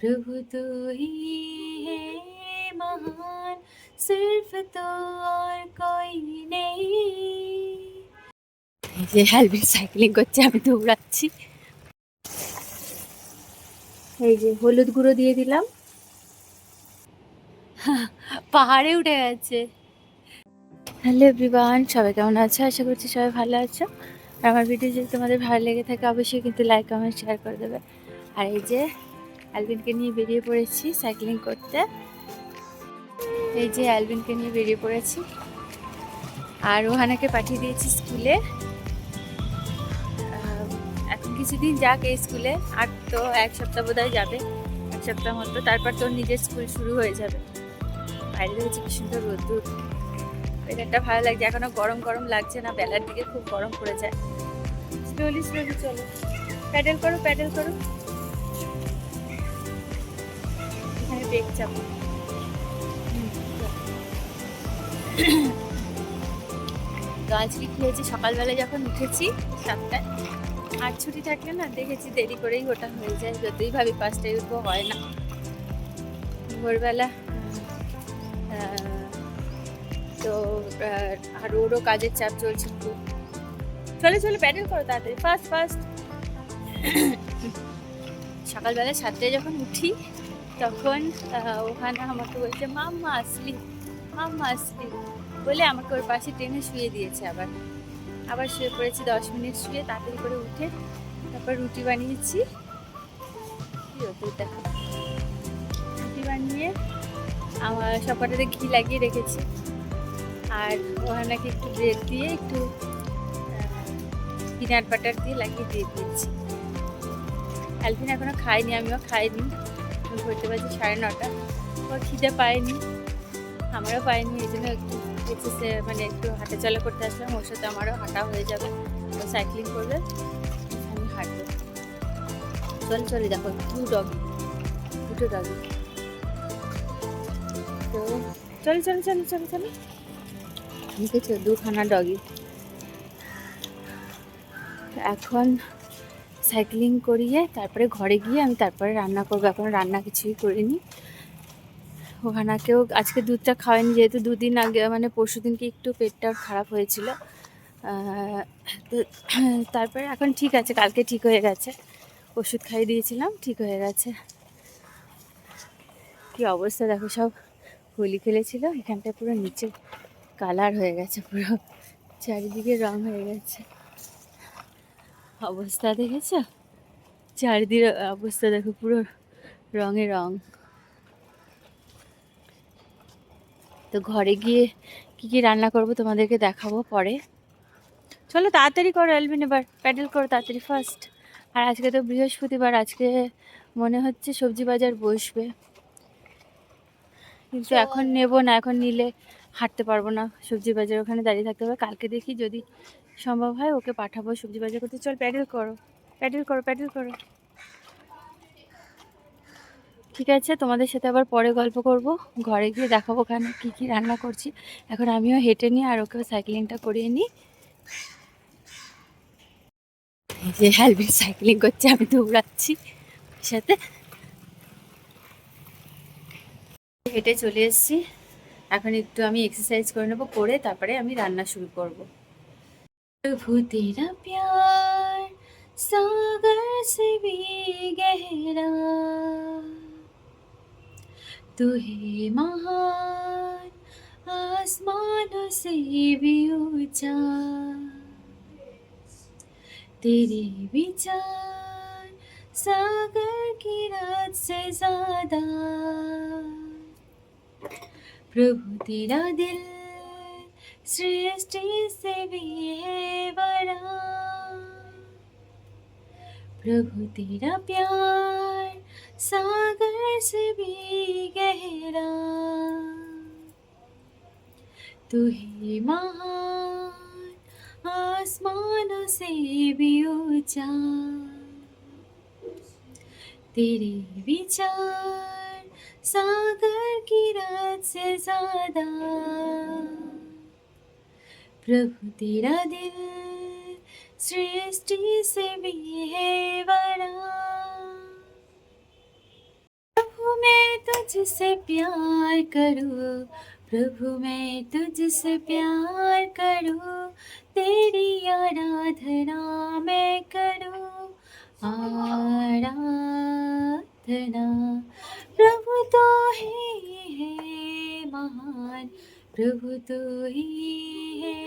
प्रभु तू ही है महान, सिर्फ तो और कोई नहीं। এই যে অ্যালভিন সাইক্লিং করছে, আমি দৌড়াচ্ছি। এই যে হলুদ গুঁড়ো দিয়ে দিলাম, পাহাড়ে উঠে গেছে। হ্যালো এভরিওয়ান, সবাই কেমন আছো? আশা করছি সবাই ভালো আছো। আর আমার ভিডিও যদি তোমাদের ভালো লেগে থাকে অবশ্যই কিন্তু লাইক কমেন্ট শেয়ার করে দেবে। আর এই যে অ্যালভিনকে নিয়ে বেরিয়ে পড়েছি সাইক্লিং করতে। এই যে অ্যালভিনকে নিয়ে বেরিয়ে পড়েছি, আর ওহানাকে পাঠিয়ে দিয়েছি স্কুলে। এখন কিছুদিন যাক এই স্কুলে, আর তো এক সপ্তাহ বোধহয় যাবে, এক সপ্তাহ মতো, তারপর তোর নিজের স্কুল শুরু হয়ে যাবে। বাইরে দেখেছি কি সুন্দর রোদ্দুর, ওয়েদারটা ভালো লাগছে। এখনো গরম গরম লাগছে না, বেলার দিকে খুব গরম পড়ে যায়। স্লোলি স্লোলি চলো, প্যাডেল করো প্যাডেল করো। এখানে ব্রেক চাপো। তো আজকে কি হয়েছে, সকালবেলা যখন উঠেছি 7টায়, আর ছুটি থাকলে না দেখেছি দেরি করেই ওটা হয়ে যায়। যতই ভাবি 5টায় উঠবো, হয় না। ভোরবেলা তো আর ওরও কাজের চাপ চলছে খুব। চলে চলে প্যাডেল করো তাড়াতাড়ি, ফাস্ট ফাস্ট। সকালবেলা 7টায় যখন উঠি তখন ওখানে আমাকে বলছে মাম্মা আসলি, মাম্মা আসলি বলে আমাকে ওর পাশে টেনে শুয়ে দিয়েছে। আবার শুয়ে পড়েছি 10 মিনিট শুয়ে, তাড়াতাড়ি করে উঠে তারপর রুটি বানিয়েছি। কি হতো দেখো, রুটি বানিয়ে আমার সবকটাতে ঘি লাগিয়ে রেখেছি, আর ওখানে একটু ব্রেড দিয়ে একটু পিনাট বাটার দিয়ে লাগিয়ে দিয়ে দিয়েছি। অ্যালভিন এখনো খাইনি, আমিও খাইনি। ঘুরতে পারছি 9:30, ও খিদে পায়নি, আমারও পায়নি। এই জন্য একটু মানে একটু হাঁটা চলা করতে আসলাম, ওর সাথে আমারও হাঁটা হয়ে যাবে। ও সাইক্লিং করবে, আমি হাঁটবো। চলে দেখো দুটো ডগি। তো চলো দেখেছো, 2খানা ডগি। এখন সাইক্লিং করিয়ে তারপরে ঘরে গিয়ে আমি তারপরে রান্না করবো। এখন রান্না কিছুই করিনি। ওখানাকেও আজকে দুধটা খাওয়াইনি, যেহেতু 2 দিন আগে মানে পরশু দিনকে একটু পেটটা খারাপ হয়েছিল। তো তারপরে এখন ঠিক আছে, কালকে ঠিক হয়ে গেছে, ওষুধ খাইয়ে দিয়েছিলাম, ঠিক হয়ে গেছে। কি অবস্থা দেখো, সব হোলি খেলেছিল, এখানটায় পুরো নিচে কালার হয়ে গেছে, পুরো চারিদিকে রং হয়ে গেছে। অবস্থা দেখেছো, চারিদিকে অবস্থা দেখো, পুরো রঙে রং। তো ঘরে গিয়ে কি কি রান্না করব তোমাদেরকে দেখাবো পরে। চলো তাড়াতাড়ি করো অ্যালভিন, এবার প্যাডেল করো তাড়াতাড়ি ফার্স্ট। আর আজকে তো বৃহস্পতিবার, আজকে মনে হচ্ছে সবজি বাজার বসবে, কিন্তু এখন নেব না, এখন নিলে হাঁটতে পারবো না, সবজি বাজার ওখানে দাঁড়িয়ে থাকতে হবে। কালকে দেখি যদি সম্ভব হয় ওকে পাঠাবো সবজি বাজার করতে। চল প্যাডেল করো প্যাডেল করো প্যাডেল করো। ঠিক আছে, তোমাদের সাথে আবার পরে গল্প করব, ঘরে গিয়ে দেখাবো ওখানে কী কী রান্না করছি। এখন আমিও হেঁটে নিই আর ওকেও সাইক্লিংটা করিয়ে নিই। এই যে অ্যালভিন সাইক্লিং করছে, আমি দৌড়াচ্ছি সাথে। হেঁটে চলে এসেছি, এখন একটু আমি এক্সারসাইজ করে নেবো, করে তারপরে আমি রান্না শুরু করব। प्रभु तेरा प्यार सागर से भी गहरा, तू है महान आसमानों से भी ऊंचा, तेरे विचार सागर की रात से ज्यादा, प्रभु तेरा दिल सृष्टि से भी है बड़ा, प्रभु तेरा प्यार सागर से भी गहरा, तू है महान आसमानों से भी ऊंचा, तेरे विचार सागर की रात से ज्यादा, प्रभु तेरा दिल सृष्टि से भी है बड़ा। मैं तुझसे प्यार करूं, प्रभु मैं तुझसे प्यार करूं, तेरी आराधना मैं करूं, आराधना। प्रभु तो ही है महान, प्रभु तो ही है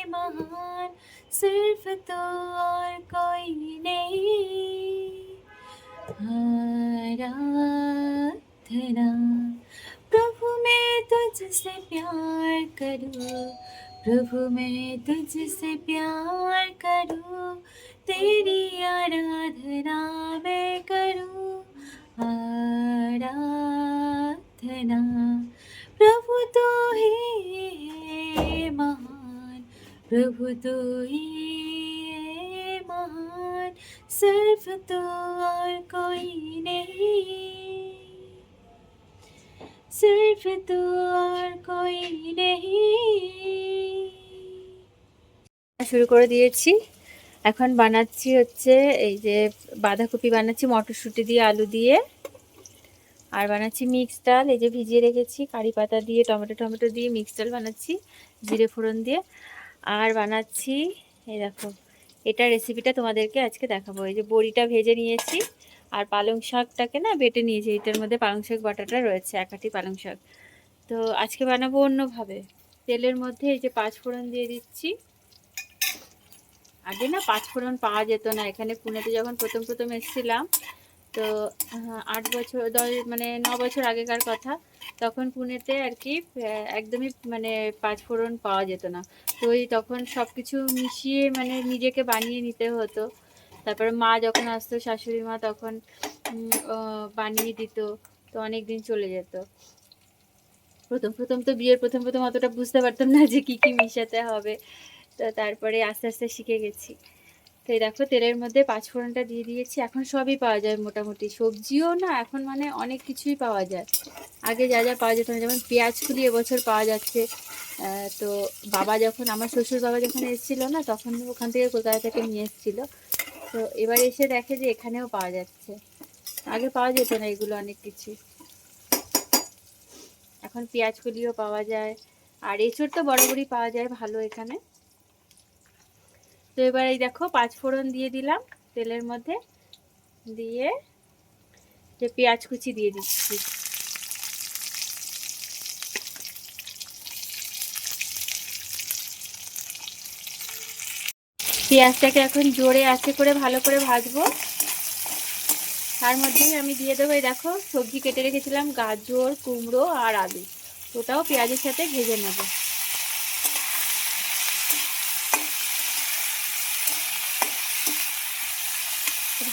महान, सिर्फ तो और कोई नहीं, आराधना। प्रभु मैं तुझसे प्यार करूं, प्रभु मैं तुझसे प्यार करूं, तेरी आराधना मैं करूं, आराधना। प्रभु तो ही है महान, प्रभु तो ही है महान, सिर्फ तो और कोई नहीं, सिर्फ तो और कोई नहीं। শুরু করে দিয়েছি। এখন বানাচ্ছি হচ্ছে এই যে বাঁধাকপি বানাচ্ছি মটরশুঁটি দিয়ে, আলু দিয়ে। আর বানাচ্ছি মিক্স ডাল, এই যে ভিজিয়ে রেখেছি কারি পাতা দিয়ে, টমেটো দিয়ে মিক্স ডাল বানাচ্ছি জিরে ফোড়ন দিয়ে। আর বানাচ্ছি এই দেখো, এটা রেসিপিটা তোমাদেরকে আজকে দেখাবো। এই যে বড়িটা ভেজে নিয়েছি আর পালং শাকটাকে না বেটে নিয়েছি, এটার মধ্যে পালং শাক বাটাটা রয়েছে, এক আটি পালং শাক। তো আজকে বানাবো অন্যভাবে। তেলের মধ্যে এই যে 5 ফোড়ন দিয়ে দিচ্ছি। আগে না 5 ফোড়ন পাওয়া যেত না, এখানে পুনেতে যখন প্রথম এসেছিলাম, তো 8 বছর 10 মানে 9 বছর আগেকার কথা, তখন পুনেতে আর কি একদমই মানে 5 ফোড়ন পাওয়া যেত না। তো ওই তখন সব কিছু মিশিয়ে মানে নিজেকে বানিয়ে নিতে হতো। তারপরে মা যখন আসতো, শাশুড়ি মা, তখন বানিয়ে দিত, তো অনেক দিন চলে যেত। প্রথম তো বিয়ের প্রথম অতটা বুঝতে পারতাম না যে কি কি মিশাতে হবে, তো তারপরে আস্তে আস্তে শিখে গেছি। তো এই দেখো তেলের মধ্যে 5 ফোড়নটা দিয়ে দিয়েছি। এখন সবই পাওয়া যায় মোটামুটি, সবজিও না এখন মানে অনেক কিছুই পাওয়া যায়। আগে যা যা পাওয়া যেত না, যেমন পেঁয়াজ কুলি এবছর পাওয়া যাচ্ছে। তো বাবা যখন, আমার শ্বশুর বাবা যখন এসেছিলো না, তখন ওখান থেকে কলকাতা থেকে নিয়ে এসেছিলো। তো এবার এসে দেখে যে এখানেও পাওয়া যাচ্ছে, আগে পাওয়া যেত না এগুলো অনেক কিছু। এখন পেঁয়াজ কুলিও পাওয়া যায়, আর এঁচড় তো বরাবরই পাওয়া যায় ভালো এখানে। তো এবার এই দেখো 5 ফোড়ন দিয়ে দিলাম তেলের মধ্যে, দিয়ে যে পেঁয়াজ কুচি দিয়ে দিচ্ছি। পেঁয়াজটাকে এখন জোরে আঁচে করে ভালো করে ভাজবো। তার মধ্যেই আমি দিয়ে দেবো এই দেখো সবজি কেটে রেখেছিলাম, গাজর, কুমড়ো আর আলু, ওটাও পেঁয়াজের সাথে ভেজে নেব।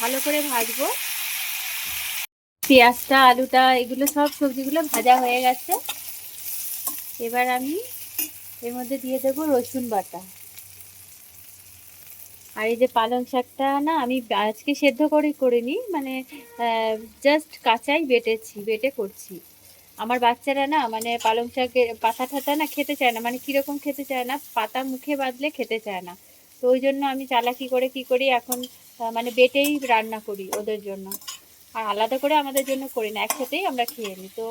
ভালো করে ভাজবো। পেঁয়াজটা, আলুটা, এগুলো সব সবজিগুলো ভাজা হয়ে গেছে। এবার আমি এর মধ্যে দিয়ে দেবো রসুন বাটা। আর এই যে পালং শাকটা না আমি আজকে সেদ্ধ করিনি, মানে জাস্ট কাঁচাই বেটে করছি। আমার বাচ্চারা না মানে পালং শাকের পাতা ঠাতা না খেতে চায় না, মানে কীরকম খেতে চায় না, পাতা মুখে বাঁধলে খেতে চায় না। তো ওই জন্য আমি চালাকি করে কী করি এখন, মানে বেটেই রান্না করি ওদের জন্য, আর আলাদা করে আমাদের জন্য করি না, একসাথেই আমরা খেয়ে নিই। তো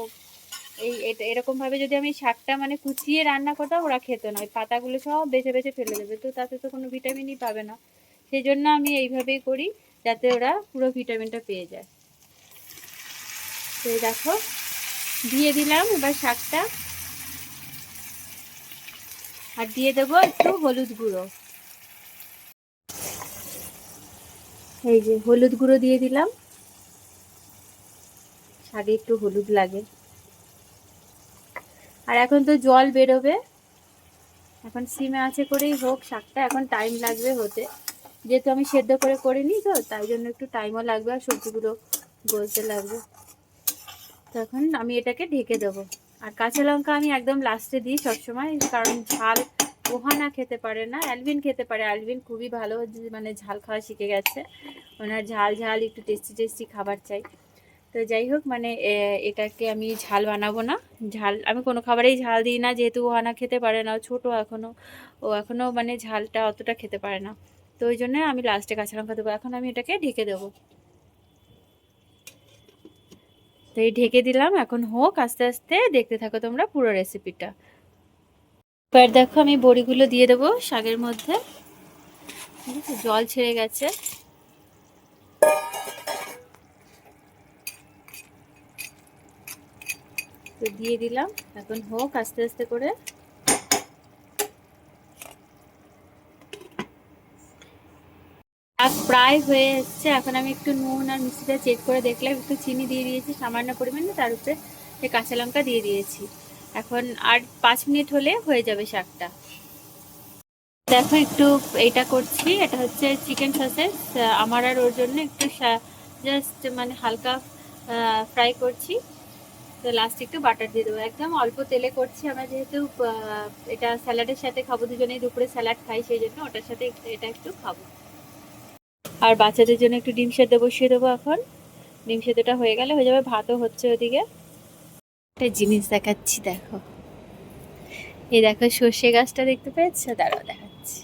এরকমভাবে যদি আমি শাকটা মানে কুচিয়ে রান্না করতাম, ওরা খেত না, ওই পাতাগুলো সব বেছে ফেলে দেবে, তো তাতে তো কোনো ভিটামিনই পাবে না। সেই জন্য আমি এইভাবেই করি, যাতে ওরা পুরো ভিটামিনটা পেয়ে যায়। তো এই দেখো দিয়ে দিলাম এবার শাকটা, আর দিয়ে দেবো একটু হলুদ গুঁড়ো। এই যে হলুদ গুঁড়ো দিয়ে দিলাম, শাকে একটু হলুদ লাগে। আর এখন তো জল বেরোবে, এখন সিমে আছে করেই হোক শাকটা, এখন টাইম লাগবে হতে, যেহেতু আমি সেদ্ধ করে করিনি, তো তাই জন্য একটু টাইমও লাগবে আর সবজিগুলো গলতে লাগবে। তখন আমি এটাকে ঢেকে দেবো। আর কাঁচা লঙ্কা আমি একদম লাস্টে দিই সবসময়, কারণ ঝাল ওহানা খেতে পারে না, অ্যালভিন খেতে পারে। অ্যালভিন খুবই ভালো, মানে ঝাল খাওয়া শিখে গেছে, ওনার ঝাল একটু টেস্টি খাবার চাই। তো যাই হোক, মানে এটাকে আমি ঝাল বানাবো না, আমি কোনো খাবারেই ঝাল দিই না, যেহেতু ওহানা খেতে পারে না, ছোটো এখনও মানে ঝালটা অতটা খেতে পারে না। তো ওই জন্য আমি লাস্টে কাঁচা লঙ্কা দেবো। এখন আমি এটাকে ঢেকে দেবো। তো এই ঢেকে দিলাম, এখন হোক আস্তে আস্তে, দেখতে থাকো তোমরা পুরো রেসিপিটা। এবার দেখো আমি বড়িগুলো দিয়ে দেবো শাকের মধ্যে, জল ছেড়ে গেছে। তো দিয়ে দিলাম, এখন হোক আস্তে আস্তে করে। শাক প্রায় হয়ে এসছে, এখন আমি একটু নুন আর মিষ্টিটা চেক করে দেখলাম, একটু চিনি দিয়ে দিয়েছি সামান্য পরিমাণে, তার উপরে কাঁচা লঙ্কা দিয়ে দিয়েছি। এখন আর 5 মিনিট হলে হয়ে যাবে শাকটা। দেখো একটু এটা করছি, এটা হচ্ছে চিকেন সসেস, আমার আর ওর জন্য একটু জাস্ট মানে হালকা ফ্রাই করছি। তো লাস্টে একটু বাটার দিয়ে দেবো, একদম অল্প তেলে করছি আমরা, যেহেতু এটা স্যালাডের সাথে খাবো, দুজনেই দুপুরে স্যালাড খাই, সেই জন্য ওটার সাথে এটা একটু খাবো। আর বাচ্চাদের জন্য একটু ডিম সেদ্ধ বসিয়ে দেবো এখন। ডিম সেদ্ধটা হয়ে গেলে হয়ে যাবে, ভাতও হচ্ছে ওদিকে। একটা জিনিস দেখাচ্ছি দেখো, এই দেখো সর্ষে গাছটা দেখতে পেয়েছো, দাঁড়াও দেখাচ্ছি।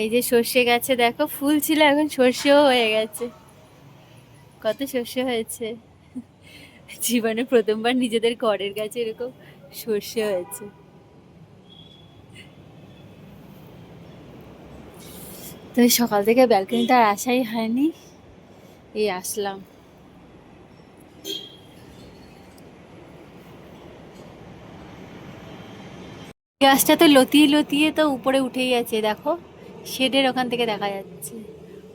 এই যে সর্ষে গাছে দেখো ফুল ছিল, এখন সর্ষেও হয়ে গেছে, কত সর্ষে হয়েছে। জীবনে প্রথমবার নিজেদের ঘরের গাছে এরকম সর্ষে হয়েছে। তো সকাল থেকে ব্যালকনিতে আর আসাই হয়নি, এই আসলাম। গাছটা তো লতিয়ে লতিয়ে তো উপরে উঠেই আছে, দেখো শেডের ওখান থেকে দেখা যাচ্ছে।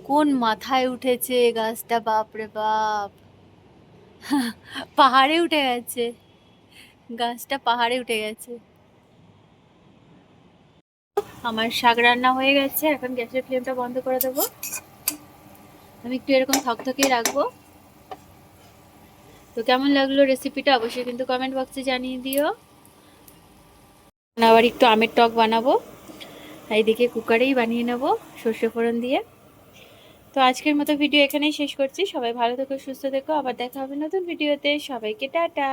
কোন মাথায় উঠেছে গাছটা, বাপ রে বাপ, পাহাড়ে উঠে গেছে, গাছটা পাহাড়ে উঠে গেছে। আমার শাক রান্না হয়ে গেছে, এখন গ্যাসের ফ্লেমটা বন্ধ করে দেবো। আমি একটু এরকম থকথকেই রাখবো। তো কেমন লাগলো রেসিপিটা অবশ্যই কিন্তু কমেন্ট বক্সে জানিয়ে দিও। আবার একটু আমের টক বানাবো, এইদিকে কুকারেই বানিয়ে নেবো সর্ষে ফোড়ন দিয়ে। তো আজকের মতো ভিডিও এখানেই শেষ করছি, সবাই ভালো থেকো, সুস্থ থেকো, আবার দেখা হবে নতুন ভিডিওতে, সবাইকে টাটা।